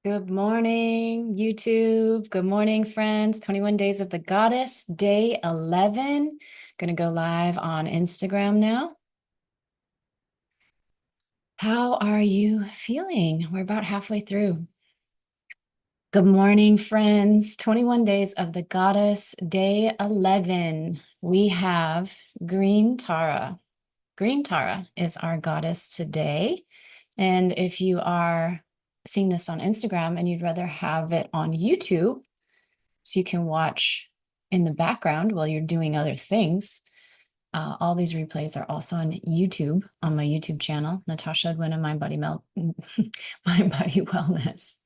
Good morning, YouTube. Good morning, friends. 21 Days of the Goddess, day 11. Going to go live on Instagram now. How are you feeling? We're about halfway through. Good morning, friends. 21 Days of the Goddess, day 11. We have Green Tara. Green Tara is our goddess today. And if you are seeing this on Instagram and you'd rather have it on YouTube, so you can watch in the background while you're doing other things. All these replays are also on YouTube, on my YouTube channel, Natasha Edwina, Mind Body Mind Body Wellness.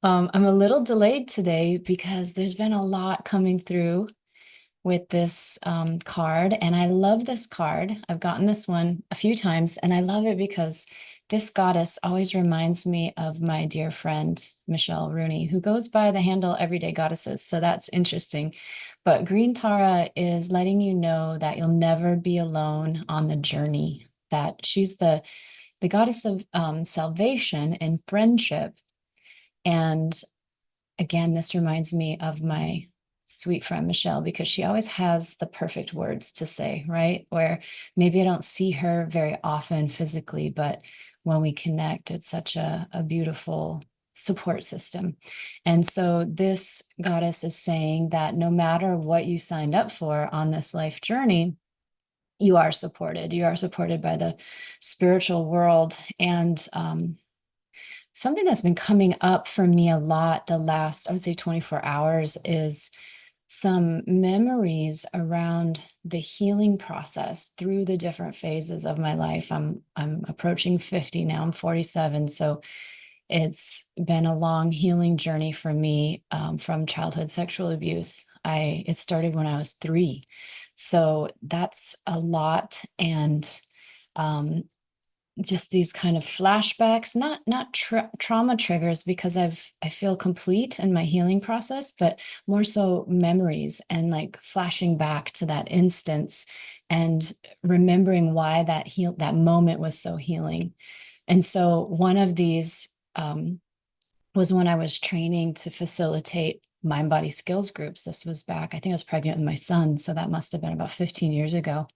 I'm a little delayed today because there's been a lot coming through with this card, and I love this card. I've gotten this one a few times, and I love it because this goddess always reminds me of my dear friend, Michelle Rooney, who goes by the handle Everyday Goddesses. So that's interesting. But Green Tara is letting you know that you'll never be alone on the journey, that she's the goddess of salvation and friendship. And again, this reminds me of my sweet friend Michelle, because she always has the perfect words to say, right? Where maybe I don't see her very often physically, but when we connect, it's such a beautiful support system. And so this goddess is saying that no matter what you signed up for on this life journey, you are supported. You are supported by the spiritual world. And something that's been coming up for me a lot the last, I would say, 24 hours is some memories around the healing process through the different phases of my life. I'm approaching 50 now. I'm 47, so it's been a long healing journey for me from childhood sexual abuse. It started when I was 3, so that's a lot. And um, just these kind of flashbacks, not trauma triggers, because I feel complete in my healing process, but more so memories and like flashing back to that instance and remembering why that moment was so healing. And so one of these was when I was training to facilitate mind body skills groups. This was back, I think I was pregnant with my son, so that must have been about 15 years ago.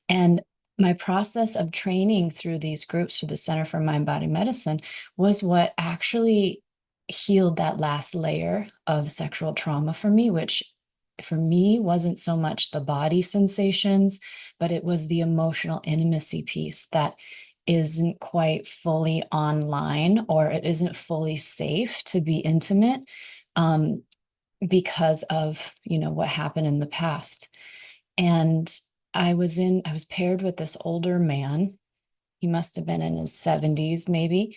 And my process of training through these groups through the Center for Mind Body Medicine was what actually healed that last layer of sexual trauma for me, which for me wasn't so much the body sensations, but it was the emotional intimacy piece that isn't quite fully online, or it isn't fully safe to be intimate because of, what happened in the past. And I was paired with this older man. He must have been in his 70s, maybe.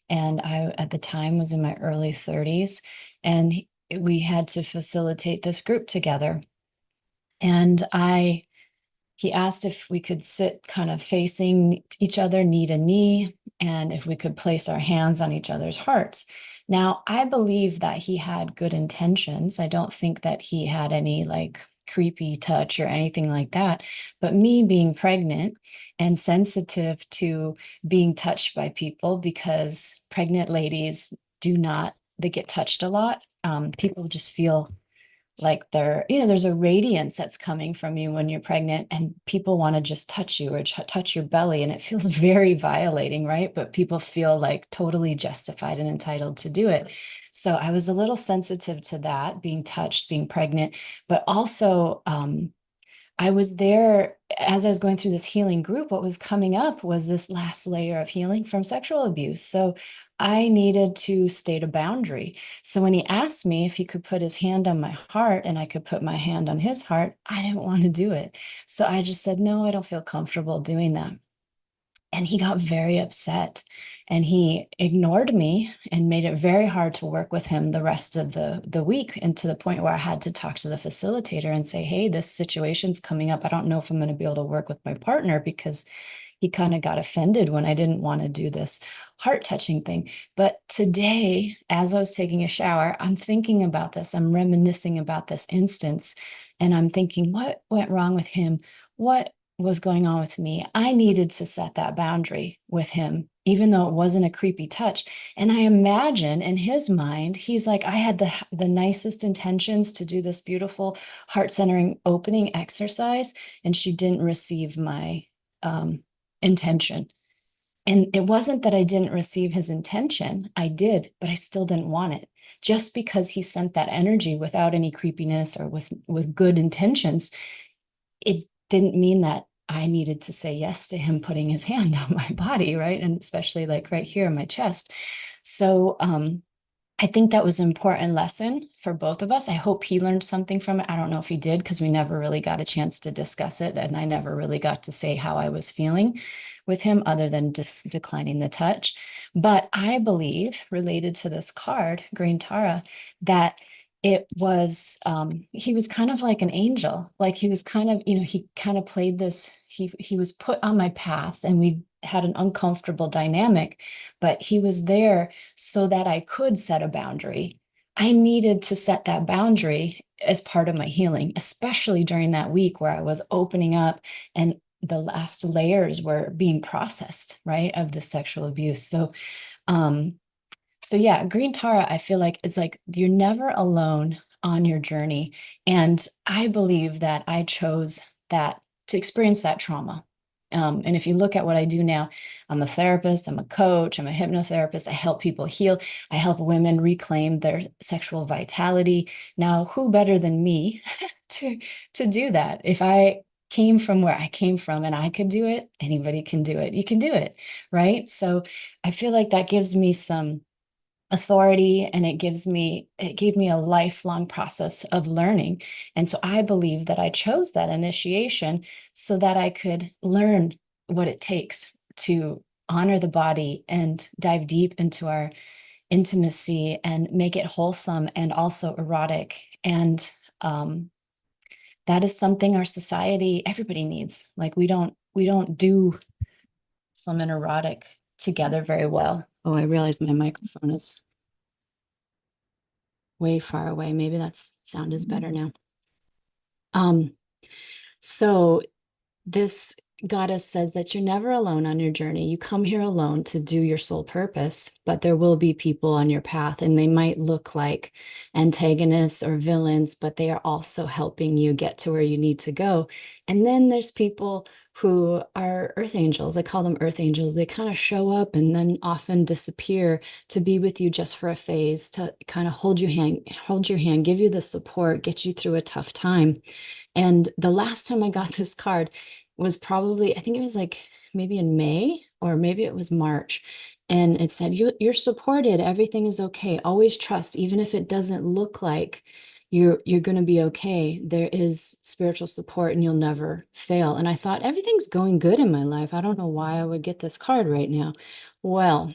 And I, at the time, was in my early 30s. And we had to facilitate this group together. And he asked if we could sit kind of facing each other, knee to knee, and if we could place our hands on each other's hearts. Now, I believe that he had good intentions. I don't think that he had any like creepy touch or anything like that. But me being pregnant and sensitive to being touched by people, because pregnant ladies they get touched a lot. People just feel like there's a radiance that's coming from you when you're pregnant, and people want to just touch you or touch your belly, and it feels very violating, right? But people feel like totally justified and entitled to do it. So I was a little sensitive to that, being touched, being pregnant, but also I was there as I was going through this healing group. What was coming up was this last layer of healing from sexual abuse. So I needed to state a boundary. So when he asked me if he could put his hand on my heart and I could put my hand on his heart, I didn't want to do it. So I just said, no, I don't feel comfortable doing that. And he got very upset, and he ignored me and made it very hard to work with him the rest of the week, and to the point where I had to talk to the facilitator and say, hey, this situation's coming up. I don't know if I'm going to be able to work with my partner, because he kind of got offended when I didn't want to do this heart touching thing. But today, as I was taking a shower, I'm thinking about this. I'm reminiscing about this instance, and I'm thinking, what went wrong with him? What was going on with me? I needed to set that boundary with him even though it wasn't a creepy touch. And I imagine in his mind, he's like, I had the nicest intentions to do this beautiful heart-centering opening exercise, and she didn't receive my intention. And it wasn't that I didn't receive his intention. I did, but I still didn't want it. Just because he sent that energy without any creepiness or with good intentions, it didn't mean that I needed to say yes to him putting his hand on my body, right? And especially like right here in my chest. So I think that was an important lesson for both of us. I hope he learned something from it. I don't know if he did, because we never really got a chance to discuss it. And I never really got to say how I was feeling with him other than just declining the touch. But I believe, related to this card, Green Tara, that it was he was kind of like an angel. Like he was kind of, he kind of played this, he was put on my path, and we had an uncomfortable dynamic, but he was there so that I could set a boundary. I needed to set that boundary as part of my healing, especially during that week where I was opening up and the last layers were being processed, right, of the sexual abuse. Um, so yeah, Green Tara, I feel like it's like you're never alone on your journey. And I believe that I chose that to experience that trauma. And if you look at what I do now, I'm a therapist, I'm a coach, I'm a hypnotherapist. I help people heal. I help women reclaim their sexual vitality. Now, who better than me to do that? If I came from where I came from and I could do it, anybody can do it. You can do it, right? So I feel like that gives me some authority, and it gave me a lifelong process of learning. And so I believe that I chose that initiation so that I could learn what it takes to honor the body and dive deep into our intimacy and make it wholesome and also erotic. And that is something our society, everybody needs. Like we don't do some erotic together very well. Oh, I realize my microphone is way far away. Maybe that's sound is better now. So this goddess says that you're never alone on your journey. You come here alone to do your soul purpose, but there will be people on your path, and they might look like antagonists or villains, but they are also helping you get to where you need to go. And then there's people who are earth angels. I call them earth angels. They kind of show up and then often disappear to be with you just for a phase, to kind of hold your hand, give you the support, get you through a tough time. And the last time I got this card was probably, I think it was like maybe in May, or maybe it was March. And it said, you're supported. Everything is okay. Always trust, even if it doesn't look like you're going to be okay. There is spiritual support and you'll never fail. And I thought, everything's going good in my life. I don't know why I would get this card right now. Well,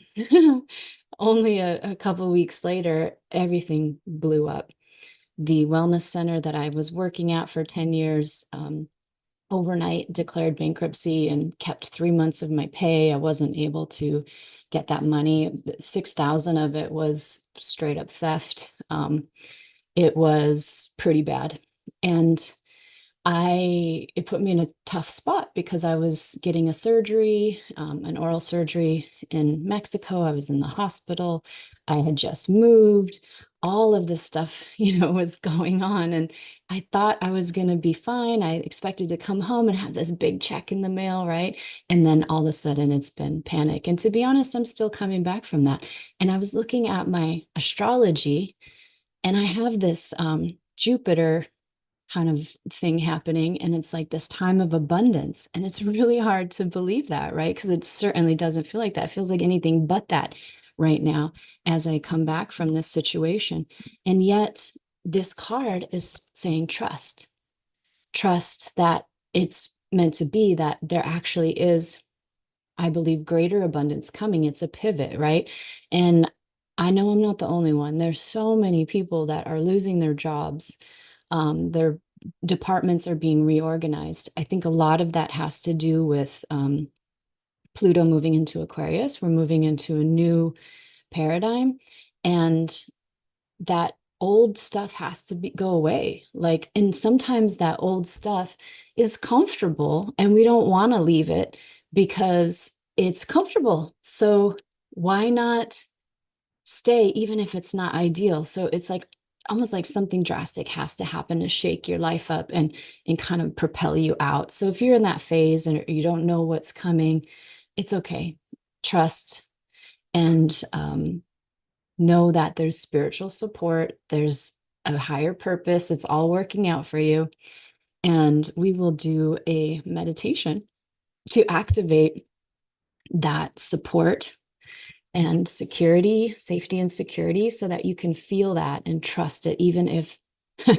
only a couple weeks later, everything blew up. The wellness center that I was working at for 10 years overnight declared bankruptcy and kept 3 months of my pay. I wasn't able to get that money. 6,000 of it was straight up theft. It was pretty bad. And it put me in a tough spot because I was getting a surgery, an oral surgery in Mexico. I was in the hospital. I had just moved. All of this stuff, was going on. And I thought I was going to be fine. I expected to come home and have this big check in the mail, right? And then all of a sudden it's been panic. And to be honest, I'm still coming back from that. And I was looking at my astrology, and I have this Jupiter kind of thing happening, and it's like this time of abundance, and it's really hard to believe that, right? Because it certainly doesn't feel like that. It feels like anything but that right now as I come back from this situation. And yet this card is saying trust that it's meant to be, that there actually is, I believe, greater abundance coming. It's a pivot, right? And I know I'm not the only one. There's so many people that are losing their jobs. Their departments are being reorganized. I think a lot of that has to do with Pluto moving into Aquarius. We're moving into a new paradigm, and that old stuff has to go away. And sometimes that old stuff is comfortable and we don't want to leave it because it's comfortable. So why not stay, even if it's not ideal? So it's like almost like something drastic has to happen to shake your life up and kind of propel you out. So if you're in that phase and you don't know what's coming, it's okay. Trust and know that there's spiritual support, there's a higher purpose, it's all working out for you. And we will do a meditation to activate that support and security, safety and security, so that you can feel that and trust it, even if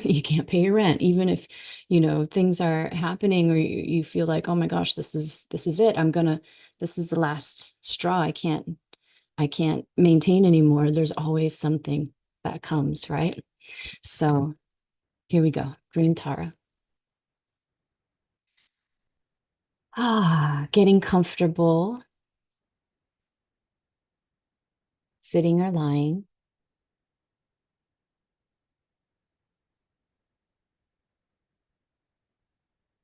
you can't pay your rent, even if, things are happening or you feel like, oh my gosh, this is it. This is the last straw. I can't maintain anymore. There's always something that comes, right? So here we go. Green Tara. Getting comfortable, sitting or lying.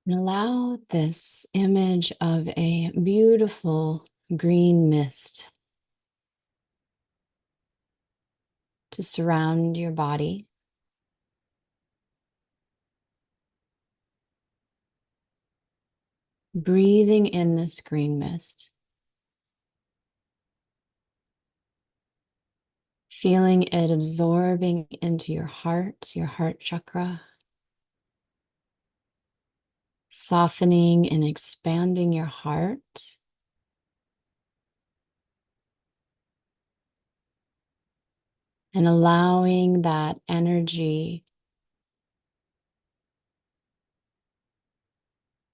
And allow this image of a beautiful green mist to surround your body. Breathing in this green mist, feeling it absorbing into your heart chakra, softening and expanding your heart. And allowing that energy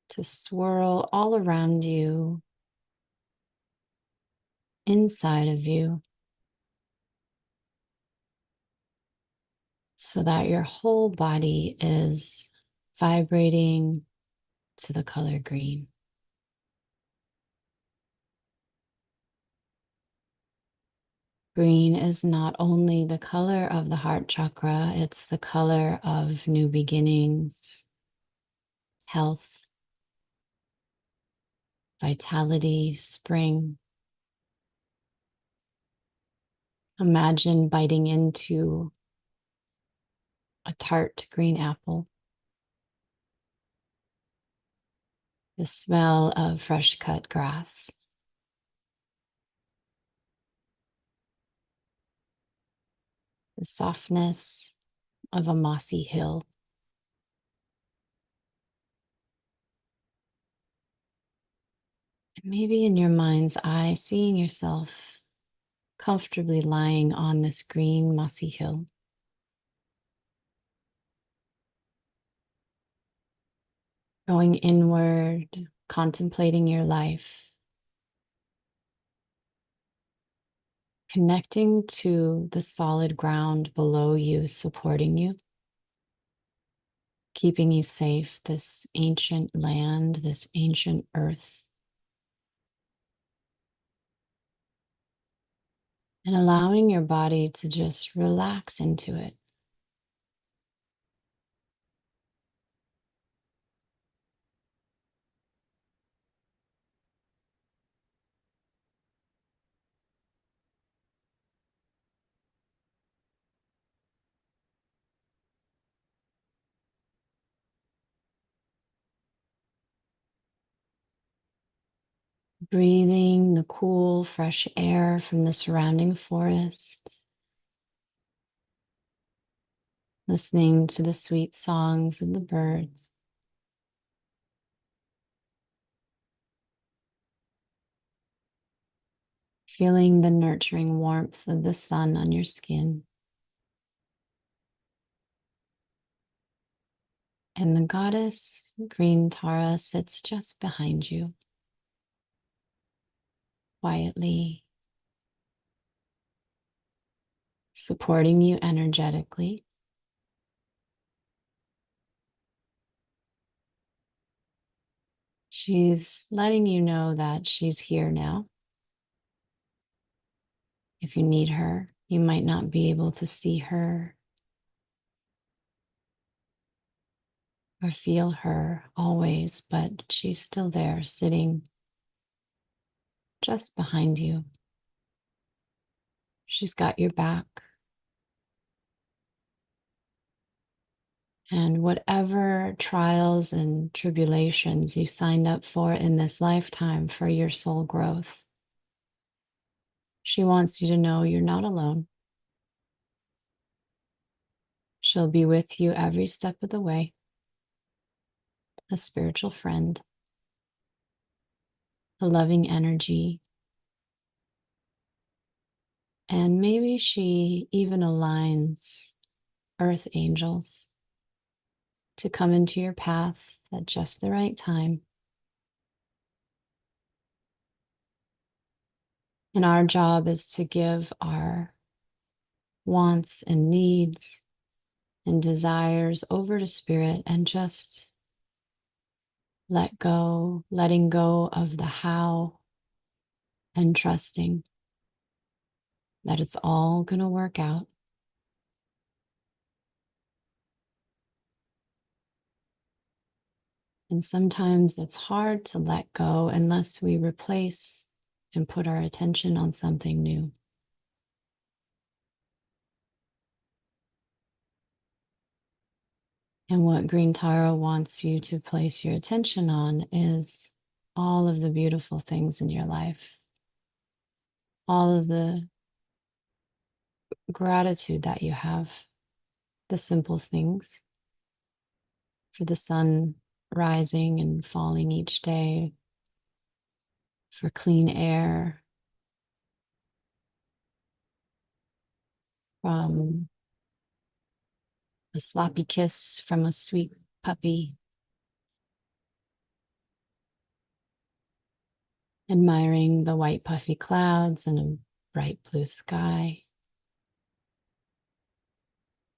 to swirl all around you, inside of you, so that your whole body is vibrating to the color green. Green is not only the color of the heart chakra, it's the color of new beginnings, health, vitality, spring. Imagine biting into a tart green apple. The smell of fresh cut grass. The softness of a mossy hill. And maybe in your mind's eye, seeing yourself comfortably lying on this green mossy hill. Going inward, contemplating your life. Connecting to the solid ground below you, supporting you. Keeping you safe, this ancient land, this ancient earth. And allowing your body to just relax into it. Breathing the cool, fresh air from the surrounding forest. Listening to the sweet songs of the birds. Feeling the nurturing warmth of the sun on your skin. And the goddess, Green Tara, sits just behind you, quietly supporting you energetically. She's letting you know that she's here now. If you need her, you might not be able to see her or feel her always, but she's still there, sitting just behind you. She's got your back. And whatever trials and tribulations you signed up for in this lifetime for your soul growth, she wants you to know you're not alone. She'll be with you every step of the way, a spiritual friend, a loving energy, and maybe she even aligns earth angels to come into your path at just the right time. And our job is to give our wants and needs and desires over to spirit and just let go, letting go of the how and trusting that it's all going to work out. And sometimes it's hard to let go unless we replace and put our attention on something new. And what Green Taro wants you to place your attention on is all of the beautiful things in your life, all of the gratitude that you have, the simple things, for the sun rising and falling each day, for clean air, from a sloppy kiss from a sweet puppy, admiring the white puffy clouds and a bright blue sky.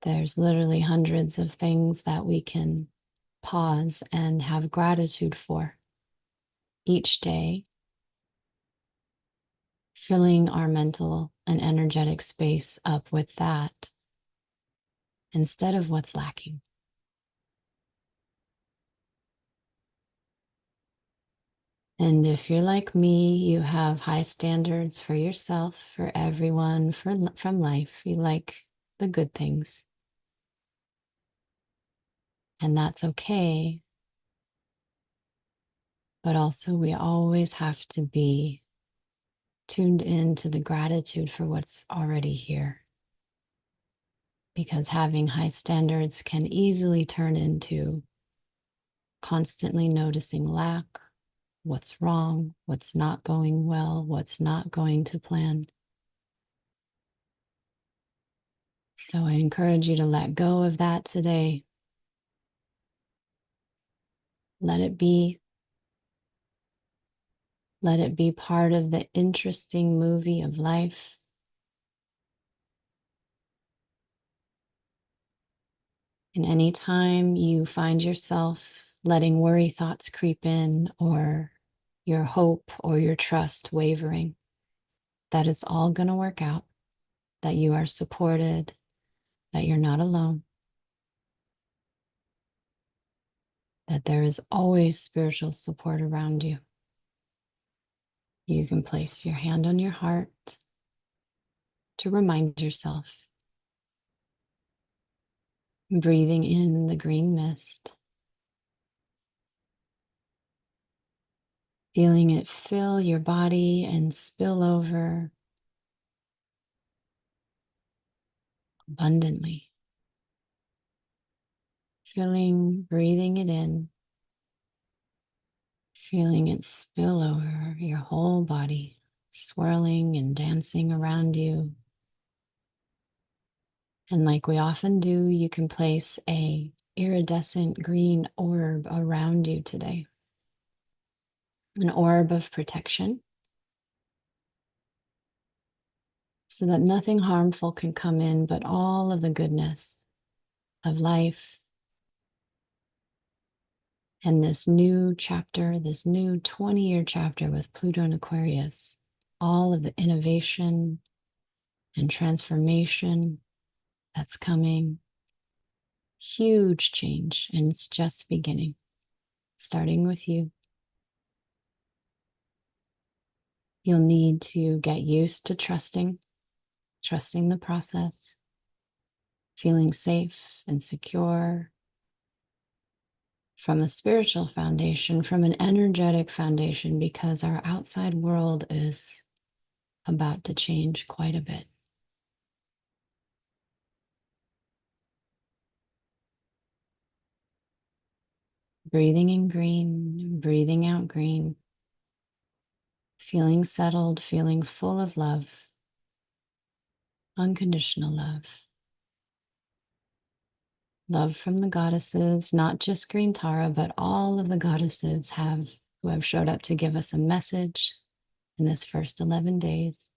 There's literally hundreds of things that we can pause and have gratitude for each day, filling our mental and energetic space up with that instead of what's lacking. And if you're like me, you have high standards for yourself, for everyone, from life. You like the good things. And that's okay. But also, we always have to be tuned into the gratitude for what's already here. Because having high standards can easily turn into constantly noticing lack, what's wrong, what's not going well, what's not going to plan. So I encourage you to let go of that today. Let it be. Let it be part of the interesting movie of life. And anytime you find yourself letting worry thoughts creep in, or your hope or your trust wavering, that it's all going to work out, that you are supported, that you're not alone, that there is always spiritual support around you. You can place your hand on your heart to remind yourself, breathing in the green mist, feeling it fill your body and spill over abundantly. Breathing it in, feeling it spill over your whole body, swirling and dancing around you. And like we often do, you can place a iridescent green orb around you today, an orb of protection, so that nothing harmful can come in, but all of the goodness of life. And this new chapter, this new 20-year chapter with Pluto and Aquarius, all of the innovation and transformation that's coming, huge change, and it's just beginning, starting with you. You'll need to get used to trusting the process, feeling safe and secure from the spiritual foundation, from an energetic foundation, because our outside world is about to change quite a bit. Breathing in green, breathing out green, feeling settled, feeling full of love, unconditional love. Love from the goddesses, not just Green Tara, but all of the goddesses who have showed up to give us a message in this first 11 days.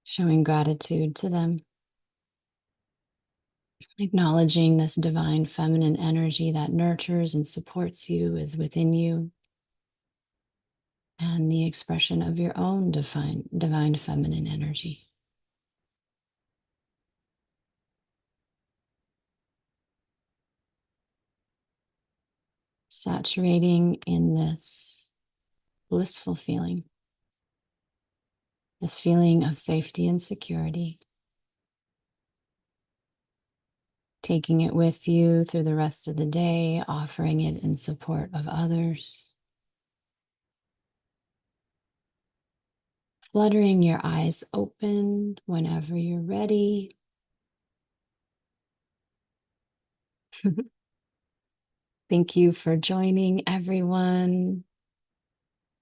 Showing gratitude to them. Acknowledging this divine feminine energy that nurtures and supports you is within you. And the expression of your own divine feminine energy. Saturating in this blissful feeling, this feeling of safety and security. Taking it with you through the rest of the day, offering it in support of others. Fluttering your eyes open whenever you're ready. Thank you for joining, everyone.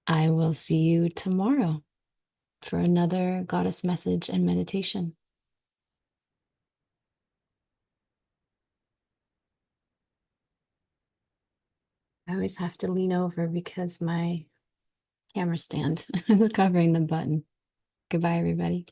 I will see you tomorrow for another goddess message and meditation. I always have to lean over because my camera stand is covering the button. Goodbye, everybody.